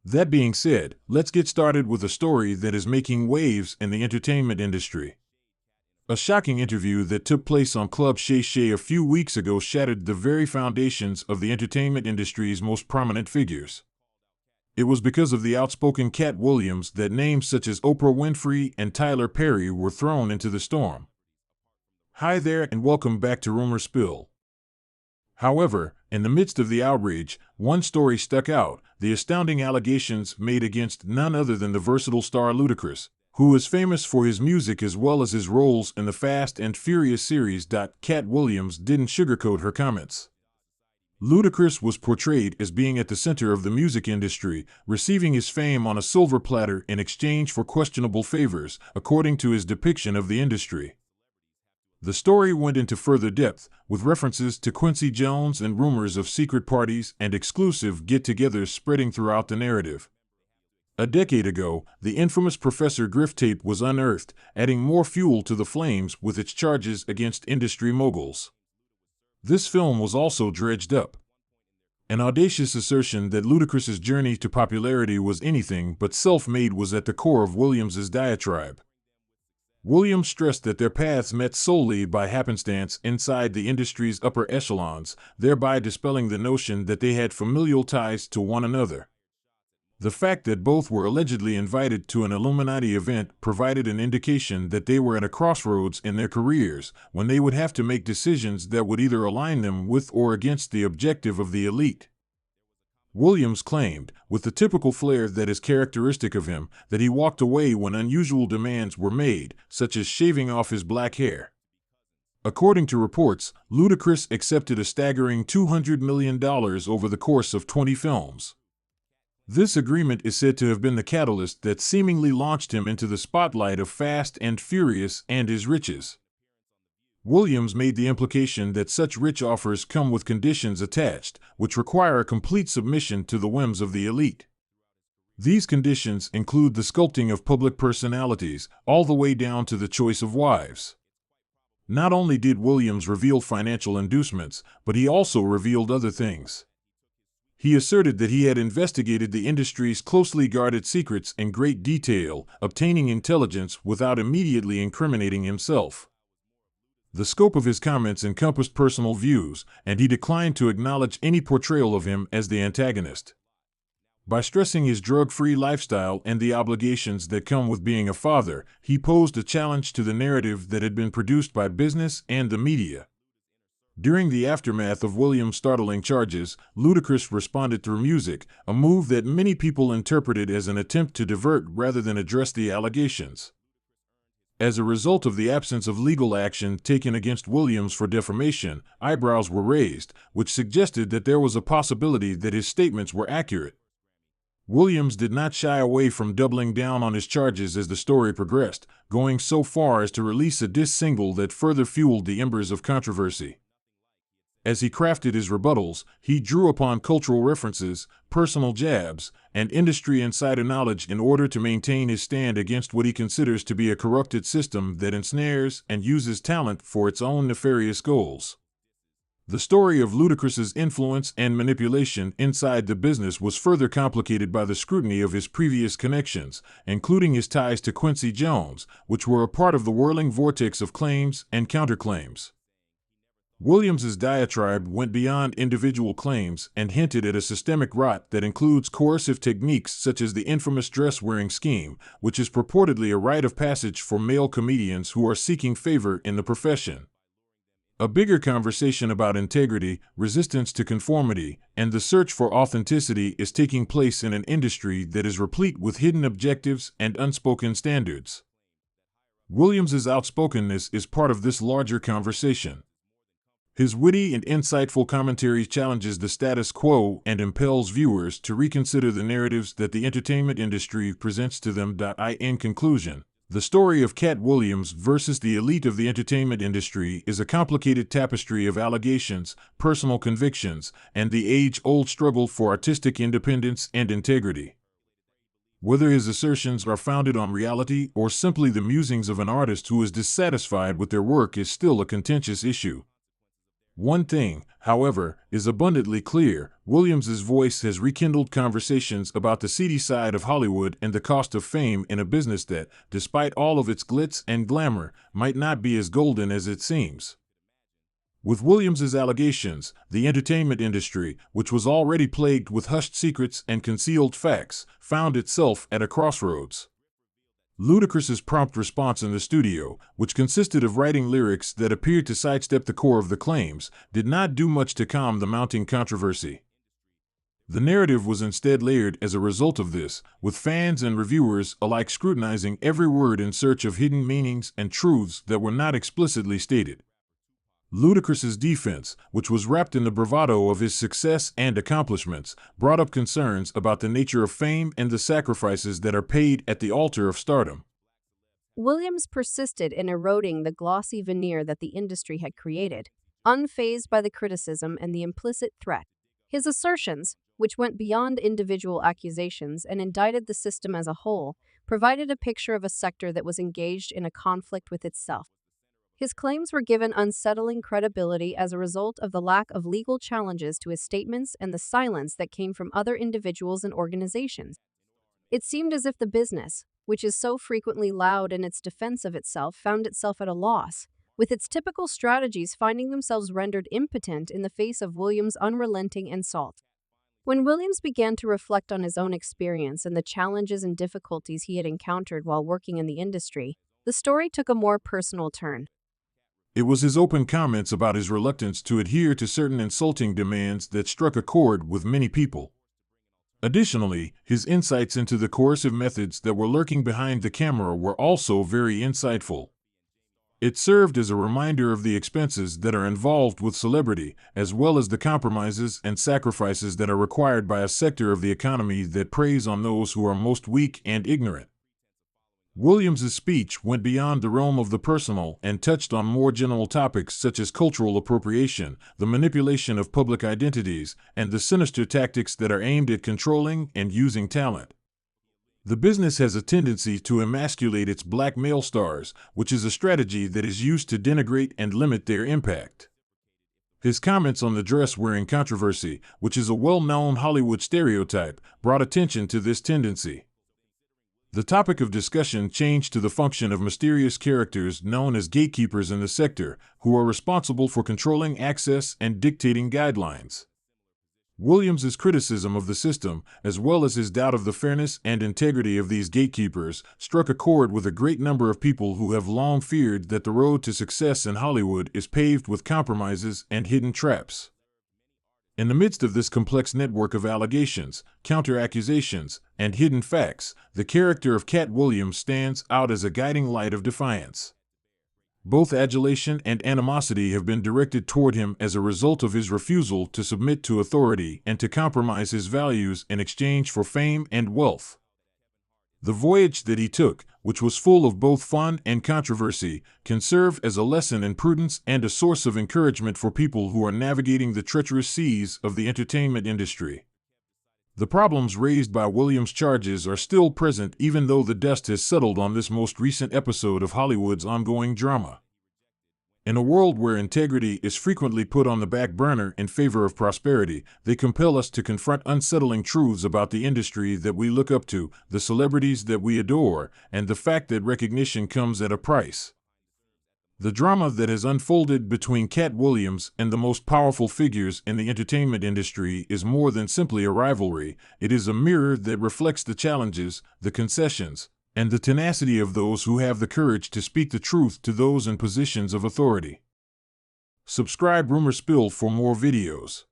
That being said, let's get started with a story that is making waves in the entertainment industry. A shocking interview that took place on Club Shay Shay a few weeks ago shattered the very foundations of the entertainment industry's most prominent figures. It was because of the outspoken Katt Williams that names such as Oprah Winfrey and Tyler Perry were thrown into the storm. Hi there and welcome back to Rumor Spill. However, in the midst of the outrage, one story stuck out: the astounding allegations made against none other than the versatile star Ludacris, who is famous for his music as well as his roles in the Fast and Furious series. Katt Williams didn't sugarcoat her comments. Ludacris was portrayed as being at the center of the music industry, receiving his fame on a silver platter in exchange for questionable favors, according to his depiction of the industry. The story went into further depth, with references to Quincy Jones and rumors of secret parties and exclusive get-togethers spreading throughout the narrative. A decade ago, the infamous Professor Griff tape was unearthed, adding more fuel to the flames with its charges against industry moguls. This film was also dredged up. An audacious assertion that Ludacris's journey to popularity was anything but self-made was at the core of Williams's diatribe. Williams stressed that their paths met solely by happenstance inside the industry's upper echelons, thereby dispelling the notion that they had familial ties to one another. The fact that both were allegedly invited to an Illuminati event provided an indication that they were at a crossroads in their careers, when they would have to make decisions that would either align them with or against the objective of the elite. Williams claimed, with the typical flair that is characteristic of him, that he walked away when unusual demands were made, such as shaving off his black hair. According to reports, Ludacris accepted a staggering $200 million over the course of 20 films. This agreement is said to have been the catalyst that seemingly launched him into the spotlight of Fast and Furious and his riches. Williams made the implication that such rich offers come with conditions attached, which require a complete submission to the whims of the elite. These conditions include the sculpting of public personalities, all the way down to the choice of wives. Not only did Williams reveal financial inducements, but he also revealed other things. He asserted that he had investigated the industry's closely guarded secrets in great detail, obtaining intelligence without immediately incriminating himself. The scope of his comments encompassed personal views, and he declined to acknowledge any portrayal of him as the antagonist. By stressing his drug-free lifestyle and the obligations that come with being a father, he posed a challenge to the narrative that had been produced by business and the media. During the aftermath of Williams' startling charges, Ludacris responded through music, a move that many people interpreted as an attempt to divert rather than address the allegations. As a result of the absence of legal action taken against Williams for defamation, eyebrows were raised, which suggested that there was a possibility that his statements were accurate. Williams did not shy away from doubling down on his charges as the story progressed, going so far as to release a diss single that further fueled the embers of controversy. As he crafted his rebuttals, he drew upon cultural references, personal jabs, and industry insider knowledge in order to maintain his stand against what he considers to be a corrupted system that ensnares and uses talent for its own nefarious goals. The story of Ludacris's influence and manipulation inside the business was further complicated by the scrutiny of his previous connections, including his ties to Quincy Jones, which were a part of the whirling vortex of claims and counterclaims. Williams's diatribe went beyond individual claims and hinted at a systemic rot that includes coercive techniques such as the infamous dress-wearing scheme, which is purportedly a rite of passage for male comedians who are seeking favor in the profession. A bigger conversation about integrity, resistance to conformity, and the search for authenticity is taking place in an industry that is replete with hidden objectives and unspoken standards. Williams's outspokenness is part of this larger conversation. His witty and insightful commentary challenges the status quo and impels viewers to reconsider the narratives that the entertainment industry presents to them. In conclusion, the story of Katt Williams versus the elite of the entertainment industry is a complicated tapestry of allegations, personal convictions, and the age-old struggle for artistic independence and integrity. Whether his assertions are founded on reality or simply the musings of an artist who is dissatisfied with their work is still a contentious issue. One thing, however, is abundantly clear: Williams's voice has rekindled conversations about the seedy side of Hollywood and the cost of fame in a business that, despite all of its glitz and glamour, might not be as golden as it seems. With Williams's allegations, the entertainment industry, which was already plagued with hushed secrets and concealed facts, found itself at a crossroads. Ludacris's prompt response in the studio, which consisted of writing lyrics that appeared to sidestep the core of the claims, did not do much to calm the mounting controversy. The narrative was instead layered as a result of this, with fans and reviewers alike scrutinizing every word in search of hidden meanings and truths that were not explicitly stated. Ludacris's defense, which was wrapped in the bravado of his success and accomplishments, brought up concerns about the nature of fame and the sacrifices that are paid at the altar of stardom. Williams persisted in eroding the glossy veneer that the industry had created, unfazed by the criticism and the implicit threat. His assertions, which went beyond individual accusations and indicted the system as a whole, provided a picture of a sector that was engaged in a conflict with itself. His claims were given unsettling credibility as a result of the lack of legal challenges to his statements and the silence that came from other individuals and organizations. It seemed as if the business, which is so frequently loud in its defense of itself, found itself at a loss, with its typical strategies finding themselves rendered impotent in the face of Williams' unrelenting assault. When Williams began to reflect on his own experience and the challenges and difficulties he had encountered while working in the industry, the story took a more personal turn. It was his open comments about his reluctance to adhere to certain insulting demands that struck a chord with many people. Additionally, his insights into the coercive methods that were lurking behind the camera were also very insightful. It served as a reminder of the expenses that are involved with celebrity, as well as the compromises and sacrifices that are required by a sector of the economy that preys on those who are most weak and ignorant. Williams's speech went beyond the realm of the personal and touched on more general topics such as cultural appropriation, the manipulation of public identities, and the sinister tactics that are aimed at controlling and using talent. The business has a tendency to emasculate its black male stars, which is a strategy that is used to denigrate and limit their impact. His comments on the dress-wearing controversy, which is a well-known Hollywood stereotype, brought attention to this tendency. The topic of discussion changed to the function of mysterious characters known as gatekeepers in the sector, who are responsible for controlling access and dictating guidelines. Williams's criticism of the system, as well as his doubt of the fairness and integrity of these gatekeepers, struck a chord with a great number of people who have long feared that the road to success in Hollywood is paved with compromises and hidden traps. In the midst of this complex network of allegations, counter-accusations, and hidden facts, the character of Katt Williams stands out as a guiding light of defiance. Both adulation and animosity have been directed toward him as a result of his refusal to submit to authority and to compromise his values in exchange for fame and wealth. The voyage that he took, which was full of both fun and controversy, can serve as a lesson in prudence and a source of encouragement for people who are navigating the treacherous seas of the entertainment industry. The problems raised by Williams' charges are still present even though the dust has settled on this most recent episode of Hollywood's ongoing drama. In a world where integrity is frequently put on the back burner in favor of prosperity, they compel us to confront unsettling truths about the industry that we look up to, the celebrities that we adore, and the fact that recognition comes at a price. The drama that has unfolded between Katt Williams and the most powerful figures in the entertainment industry is more than simply a rivalry. It is a mirror that reflects the challenges, the concessions, and the tenacity of those who have the courage to speak the truth to those in positions of authority. Subscribe Rumor Spill for more videos.